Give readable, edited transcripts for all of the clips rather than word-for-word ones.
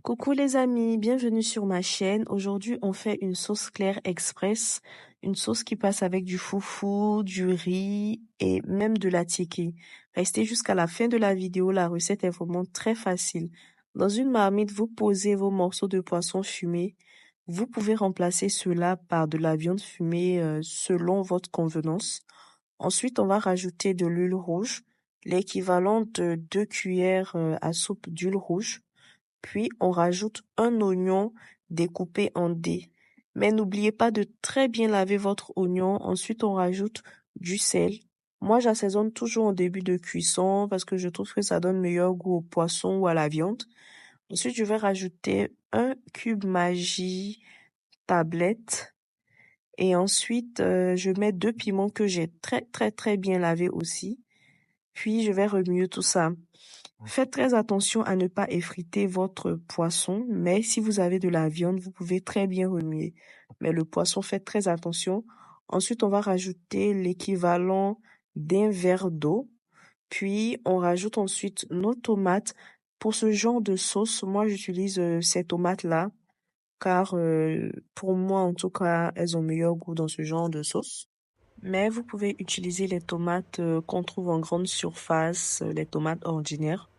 Coucou les amis, bienvenue sur ma chaîne. Aujourd'hui, on fait une sauce claire express, une sauce qui passe avec du foufou, du riz et même de la tiéké. Restez jusqu'à la fin de la vidéo, la recette est vraiment très facile. Dans une marmite, vous posez vos morceaux de poisson fumé. Vous pouvez remplacer cela par de la viande fumée selon votre convenance. Ensuite, on va rajouter de l'huile rouge, l'équivalent de 2 cuillères à soupe d'huile rouge. Puis, on rajoute un oignon découpé en dés. Mais n'oubliez pas de très bien laver votre oignon. Ensuite, on rajoute du sel. Moi, j'assaisonne toujours en début de cuisson parce que je trouve que ça donne meilleur goût au poisson ou à la viande. Ensuite, je vais rajouter un cube Maggi tablette. Et ensuite, je mets 2 piments que j'ai très bien lavés aussi. Puis, je vais remuer tout ça. Faites très attention à ne pas effriter votre poisson, mais si vous avez de la viande, vous pouvez très bien remuer. Mais le poisson, faites très attention. Ensuite, on va rajouter l'équivalent d'un verre d'eau. Puis, on rajoute ensuite nos tomates. Pour ce genre de sauce, moi, j'utilise ces tomates-là, car pour moi, en tout cas, elles ont meilleur goût dans ce genre de sauce. Mais vous pouvez utiliser les tomates qu'on trouve en grande surface, les tomates ordinaires.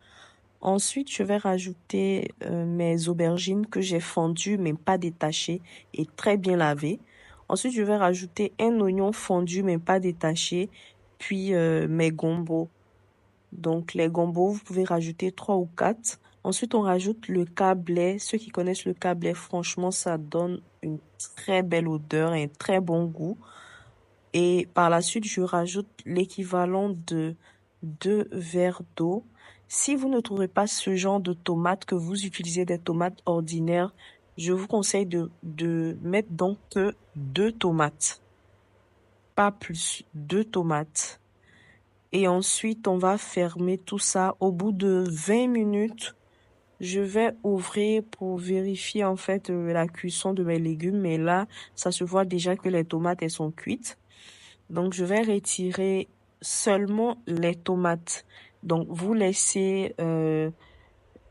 Ensuite, je vais rajouter mes aubergines que j'ai fondues mais pas détachées et très bien lavées. Ensuite, je vais rajouter un oignon fondu mais pas détaché, puis mes gombos. Donc, les gombos, vous pouvez rajouter 3 ou 4. Ensuite, on rajoute le cablais. Ceux qui connaissent le cablais, franchement, ça donne une très belle odeur et un très bon goût. Et par la suite, je rajoute l'équivalent de 2 verres d'eau. Si vous ne trouvez pas ce genre de tomates, que vous utilisez des tomates ordinaires, je vous conseille de mettre donc que 2 tomates. Pas plus, 2 tomates. Et ensuite, on va fermer tout ça. Au bout de 20 minutes, je vais ouvrir pour vérifier en fait la cuisson de mes légumes. Mais là, ça se voit déjà que les tomates, elles sont cuites. Donc, je vais retirer seulement les tomates. Donc, vous laissez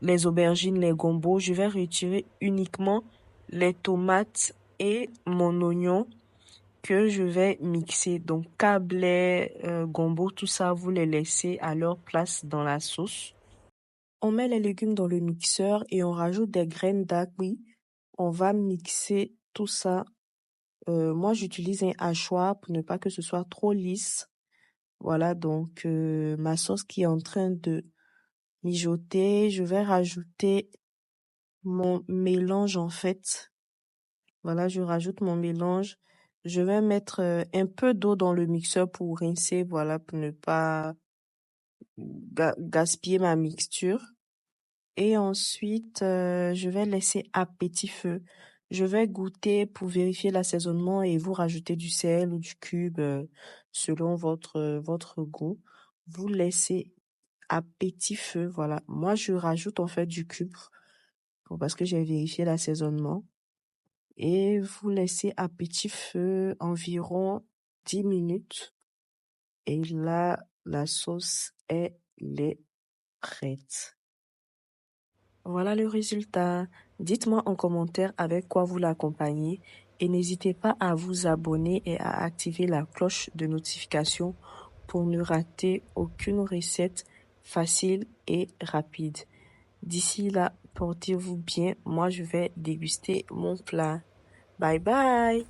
les aubergines, les gombos. Je vais retirer uniquement les tomates et mon oignon que je vais mixer. Donc, cablé, gombo, tout ça, vous les laissez à leur place dans la sauce. On met les légumes dans le mixeur et on rajoute des graines d'ail. On va mixer tout ça. Moi, j'utilise un hachoir pour ne pas que ce soit trop lisse. Voilà, donc ma sauce qui est en train de mijoter. Je vais rajouter mon mélange en fait. Voilà, je rajoute mon mélange. Je vais mettre un peu d'eau dans le mixeur pour rincer, voilà, pour ne pas gaspiller ma mixture. Et ensuite, je vais laisser à petit feu. Je vais goûter pour vérifier l'assaisonnement et vous rajouter du sel ou du cube selon votre goût. Vous laissez à petit feu, voilà. Moi, je rajoute en fait du cube parce que j'ai vérifié l'assaisonnement. Et vous laissez à petit feu environ 10 minutes. Et là, la sauce, elle est prête. Voilà le résultat. Dites-moi en commentaire avec quoi vous l'accompagnez et n'hésitez pas à vous abonner et à activer la cloche de notification pour ne rater aucune recette facile et rapide. D'ici là, portez-vous bien. Moi, je vais déguster mon plat. Bye bye!